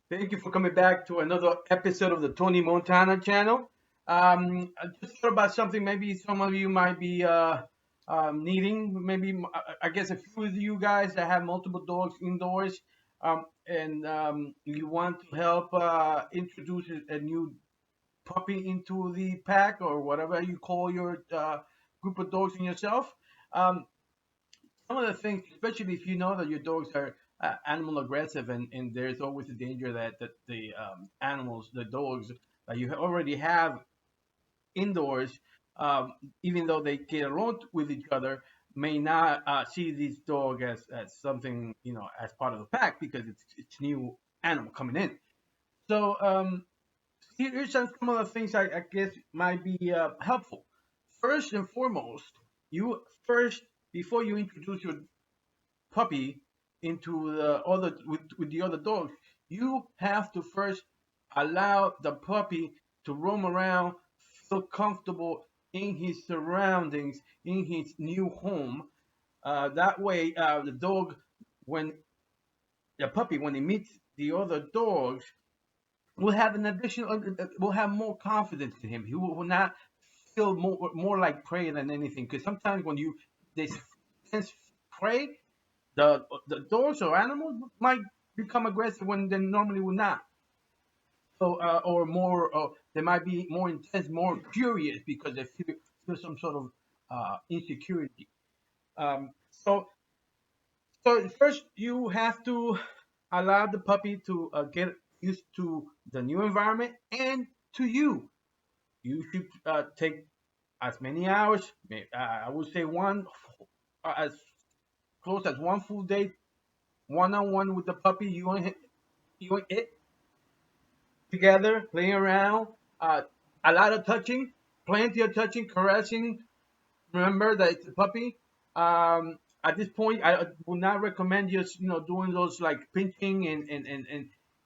Thank you for coming back to another episode of the Tony Montana channel. I just thought about something maybe some of you might be needing. Maybe I guess a few of you guys that have multiple dogs indoors, and you want to help introduce a new puppy into the pack or whatever you call your group of dogs and yourself. Um, some of the things, especially if you know that your dogs are animal aggressive, and there's always a danger that the animals, the dogs that you already have indoors, um, even though they get along with each other, may not see this dog as something as part of the pack because it's new animal coming in. So here's some of the things I guess might be helpful. First and foremost, you first before you introduce your puppy into the other with the other dogs, you have to first allow the puppy to roam around, feel comfortable in his surroundings, in his new home. That way, the dog, when the puppy, when he meets the other dogs, will have an additional, will have more confidence in him. He will not feel more like prey than anything. Because sometimes when they sense prey, the dogs or animals might become aggressive when they normally would not. So or more, they might be more intense, more furious because they feel some sort of insecurity. So first you have to allow the puppy to get used to the new environment and to you. You should take as many hours. I would say one as close as one full day, one on one with the puppy. You and it together, playing around, a lot of touching, plenty of touching, caressing. Remember that it's a puppy. At this point, I would not recommend just doing those like pinching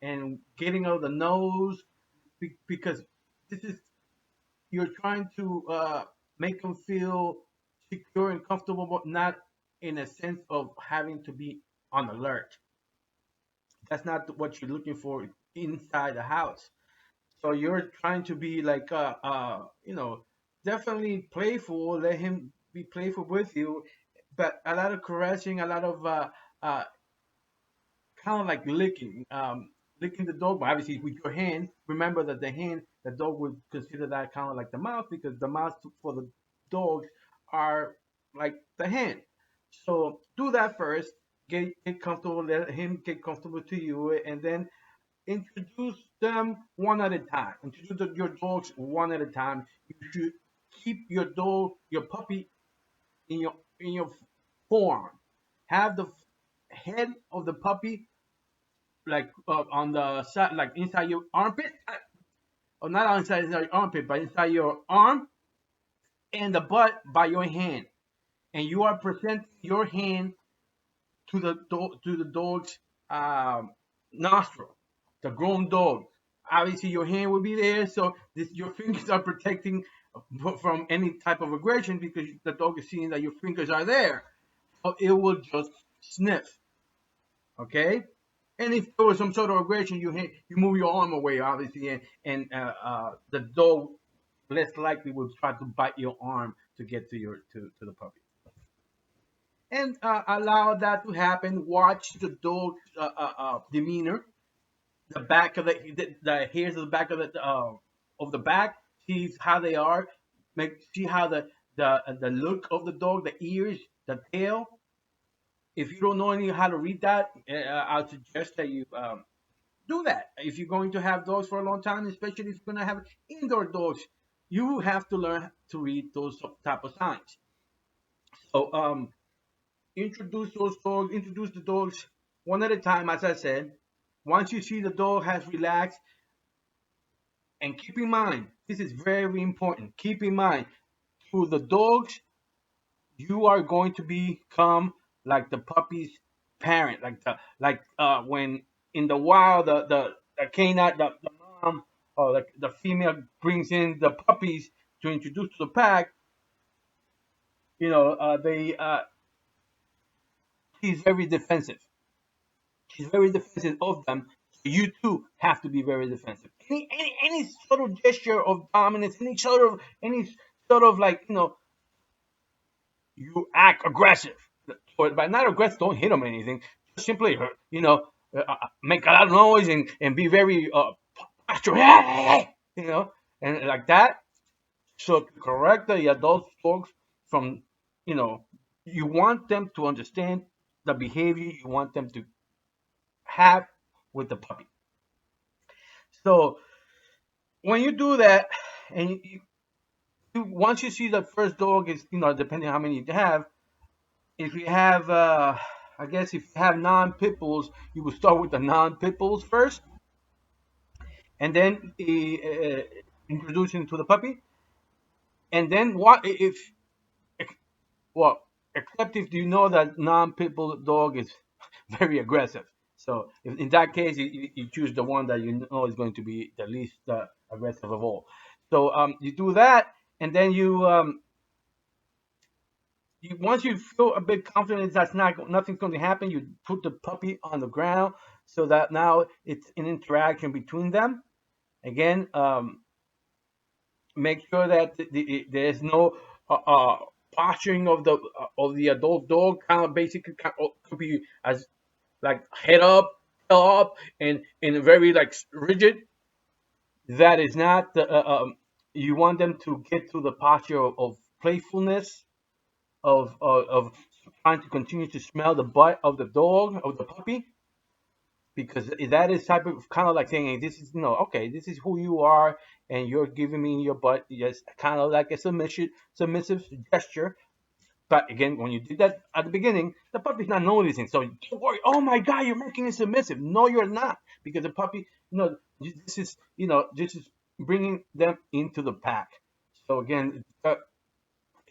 and getting out the nose because this is you're trying to make them feel secure and comfortable, but not in a sense of having to be on alert. That's not what you're looking for inside the house. So you're trying to be like, definitely playful. Let him be playful with you, but a lot of caressing, a lot of kind of like licking, licking the dog. But obviously with your hand. Remember that the dog would consider that kind of like the mouth because the mouth for the dogs are like the hand. So do that first. Get comfortable. Let him get comfortable to you, and then introduce them one at a time. Introduce your dogs one at a time. You should keep your dog, your puppy, in your forearm. Have the head of the puppy like on the side, like inside your armpit, or not inside your armpit, but inside your arm, and the butt by your hand. And you are presenting your hand to the dog's nostril, the grown dog. Obviously, your hand will be there, so your fingers are protecting from any type of aggression because the dog is seeing that your fingers are there. So it will just sniff, okay? And if there was some sort of aggression, you move your arm away, obviously, and the dog less likely will try to bite your arm to get to the puppy. And allow that to happen. Watch the dog's demeanor, the back of the hairs of the back of the back. See how they are. See how the look of the dog, the ears, the tail. If you don't know any how to read that, I would suggest that you do that. If you're going to have dogs for a long time, especially if you're going to have indoor dogs, you have to learn to read those type of signs. So introduce the dogs one at a time, as I said. Once you see the dog has relaxed, and keep in mind, this is very important. Keep in mind, to the dogs, you are going to become like the puppy's parent, like when in the wild the canine the mom or the female brings in the puppies to introduce to the pack. They she's very defensive. She's very defensive of them. You too have to be very defensive. Any sort of gesture of dominance, any sort of like you act aggressive. Or by not aggressive, don't hit them or anything. Just simply make a lot of noise and be very pastoral, and like that. So to correct the adult dogs from, you know, you want them to understand the behavior you want them to have with the puppy. So when you do that, and once you see the first dog is, depending on how many you have, if you have, I guess if you have non-pit bulls, you will start with the non-pit bulls first, and then introduce him to the puppy, and then what if, well, except if you know that non-pit bull dog is very aggressive. So in that case, you choose the one that you know is going to be the least aggressive of all. So you do that, and then once you feel a bit confident that's nothing's going to happen, you put the puppy on the ground so that now it's an interaction between them. Again, make sure that there's no posturing of the adult dog. Kind of basically could be as like head up, tail up, and very like rigid. That is not the. You want them to get to the posture of playfulness, of trying to continue to smell the butt of the dog, of the puppy, because that is type of kind of like saying, hey, this is okay, this is who you are, and you're giving me your butt. Yes, kind of like a submissive gesture. But again, when you did that at the beginning, the puppy's not noticing. So don't worry. Oh my God, you're making it submissive. No, you're not, because the puppy, this is bringing them into the pack. So again, it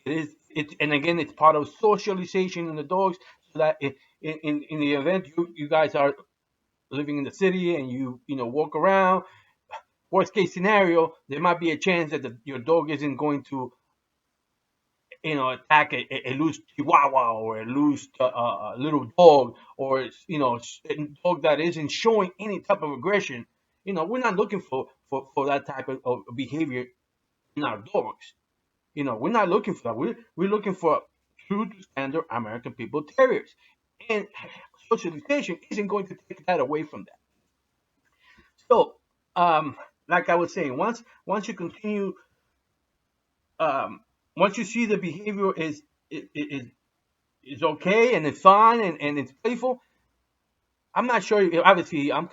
is it, and again, it's part of socialization in the dogs, so that in the event you guys are living in the city and you walk around, worst case scenario, there might be a chance that your dog isn't going to attack a loose chihuahua or a loose little dog, or a dog that isn't showing any type of aggression. We're not looking for that type of behavior in our dogs. We're not looking for that. We're looking for true to standard American People Terriers, and socialization isn't going to take that away from them. So, like I was saying, once you continue, um, once you see the behavior is okay and it's fine and it's playful. I'm not sure. Obviously, I'm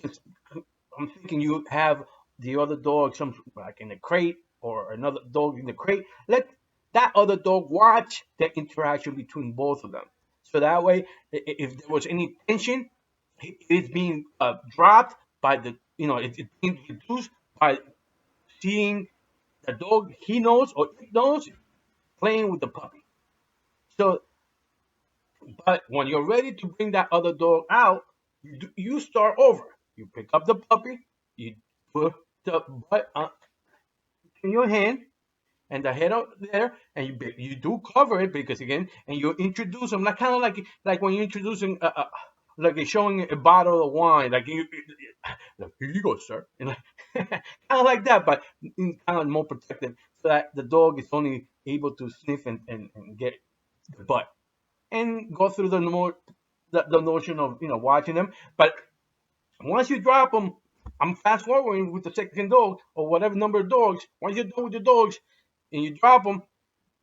thinking you have the other dog some like in the crate, or another dog in the crate. Let that other dog watch the interaction between both of them. So that way, if there was any tension, it's being dropped by it's being reduced by seeing the dog he knows or it knows playing with the puppy. So, but when you're ready to bring that other dog out, you start over. You pick up the puppy, you put the butt in your hand and the head out there, and you do cover it, because again, and you introduce them like kind of like when you're introducing like you're showing a bottle of wine, like, here you go, sir, and like kind of like that, but kind of more protective, so that the dog is only able to sniff and get the butt and go through the notion of watching them. But once you drop them, I'm fast forwarding with the second dog or whatever number of dogs. Once you're done with your dogs and you drop them,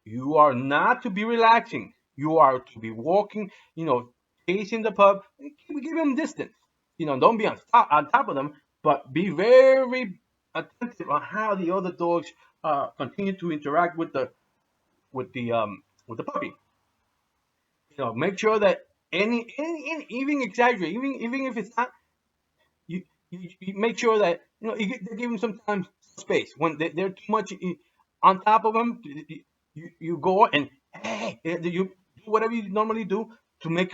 you are not to be relaxing. You are to be walking, chasing the pup. Give them distance. Don't be on top of them, but be very attentive on how the other dogs continue to interact with the puppy. Make sure that any even exaggerate, even if it's not, you make sure that they give them sometimes space when they're too much on top of them. You go and hey, you do whatever you normally do to make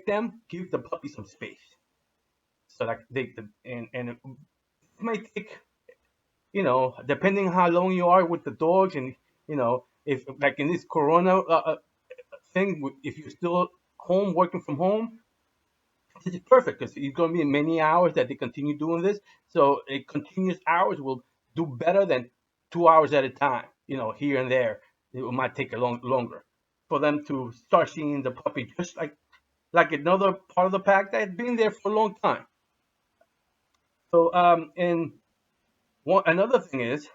them give the puppy some space, so that and it might take, depending how long you are with the dogs, and if like in this corona thing, if you're still home working from home, This is perfect because it's going to be many hours that they continue doing this. So a continuous hours will do better than 2 hours at a time. Here and there, it might take a longer for them to start seeing the puppy just like another part of the pack that had been there for a long time. So and another thing is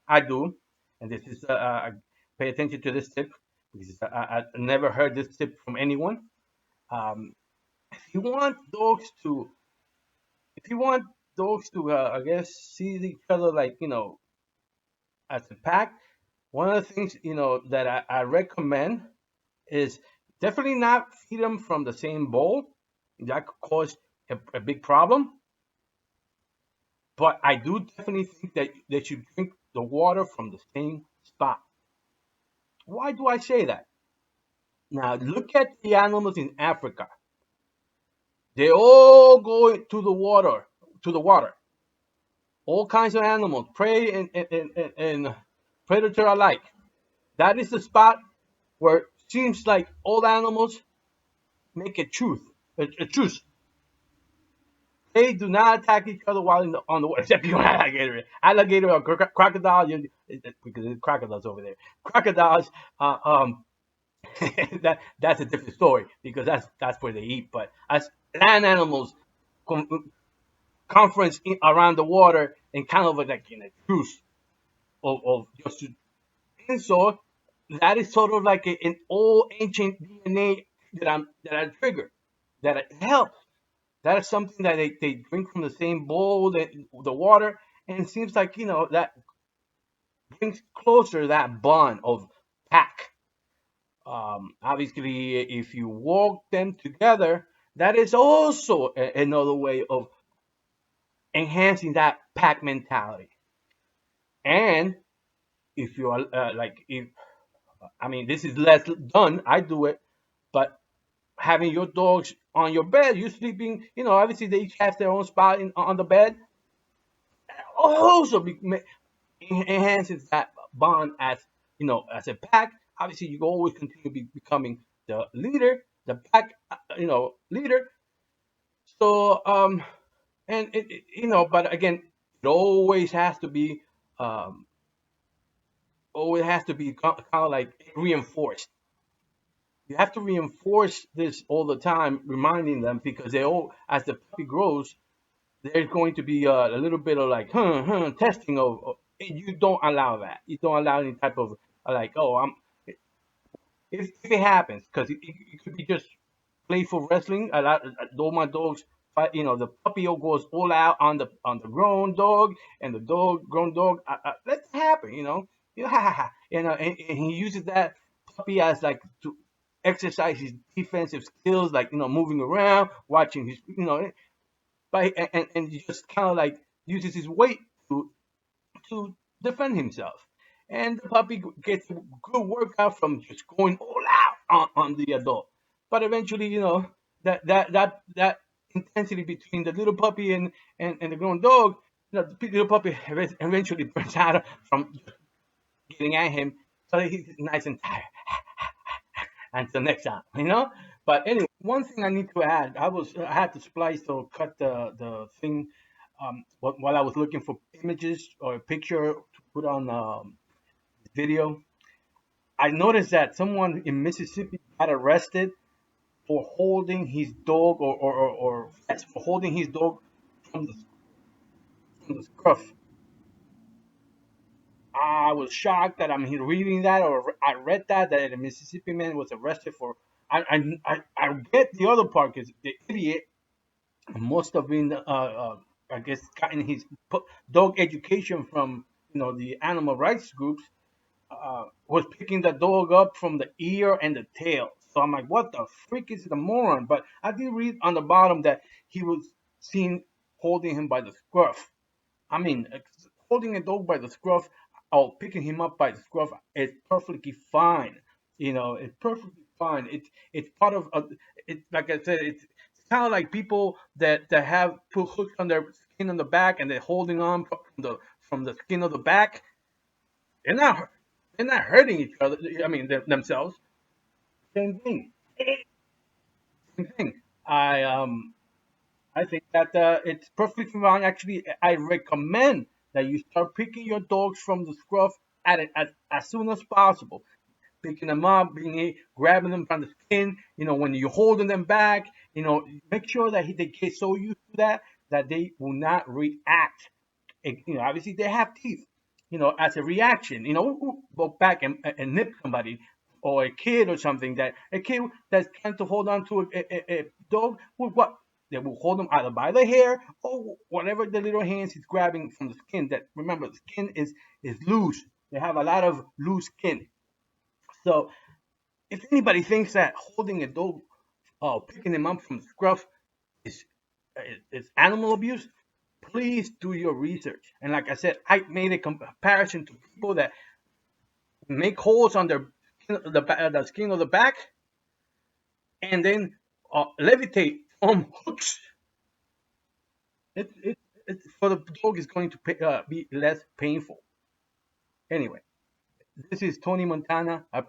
I do, and this is I pay attention to this tip because I never heard this tip from anyone. Um, if you want dogs to if you want dogs to, I guess, see each other like, as a pack, one of the things, that I recommend is definitely not feed them from the same bowl. That could cause a big problem. But I do definitely think that they should drink the water from the same spot. Why do I say that? Now, look at the animals in Africa. They all go to the water. All kinds of animals, prey and predator alike. That is the spot where it seems like all animals make a truce. They do not attack each other while on the water, except you alligator or crocodile, because there's crocodiles over there. Crocodiles, that's a different story because that's where they eat. But as land animals, conference around the water and kind of like in a truce of just to. And so that is sort of like an old ancient DNA that I triggered. That it helps. That is something that they drink from the same bowl, the water, and it seems like that brings closer that bond of pack. Obviously, if you walk them together, that is also another way of enhancing that pack mentality. And if you are if I mean, this is less done. I do it, but having your dogs on your bed, you sleeping. Obviously they each have their own spot on the bed. Also enhances that bond as a pack. Obviously, you always continue to be becoming the leader, the pack, leader. So and but again, it um, always has to be kind of like reinforced. You have to reinforce this all the time, reminding them because as the puppy grows, there's going to be a little bit of like, testing and you don't allow that. You don't allow any type of like, oh, if it happens, because it could be just playful wrestling. A lot, all my dogs fight. The puppy goes all out on the grown dog, and the grown dog. Let it happen. And he uses that puppy as like to exercise his defensive skills, like moving around, watching his, but and he just kind of like uses his weight to defend himself. And the puppy gets a good workout from just going all out on the adult. But eventually, that intensity between the little puppy and the grown dog, the little puppy eventually burns out from getting at him, so he's nice and tired. Until next time. But anyway, one thing I need to add, I had to splice or cut the thing while I was looking for images or a picture to put on video. I noticed that someone in Mississippi got arrested for holding his dog or yes, for holding his dog from the scruff. I was shocked that I'm reading that, or I read that a Mississippi man was arrested for. I get the other part because the idiot must have been, I guess, gotten his dog education from the animal rights groups. Was picking the dog up from the ear and the tail. So I'm like, what the freak is the moron? But I did read on the bottom that he was seen holding him by the scruff. I mean, holding a dog by the scruff or picking him up by the scruff is perfectly fine. It's perfectly fine. It's part of it. Like I said, it's kind of like people that have put hooks on their skin on the back and they're holding on from the skin of the back. They're not they're not hurting each other. I mean themselves. Same thing. Same thing. I I think that it's perfectly fine. Actually, I recommend that you start picking your dogs from the scruff as soon as possible. Picking them up, grabbing them from the skin. When you're holding them back, make sure that they get so used to that they will not react. Obviously they have teeth. As a reaction, go back and nip somebody or a kid or something. That a kid that's trying to hold on to a dog, will what? They will hold them either by the hair or whatever the little hands is grabbing from the skin. That, remember, the skin is loose. They have a lot of loose skin. So if anybody thinks that holding a dog, picking them up from the scruff is is animal abuse, please do your research. And like I said, I made a comparison to people that make holes on their the skin of the back and then levitate from hooks. It for the dog is going to be less painful. Anyway, this is Tony Montana. I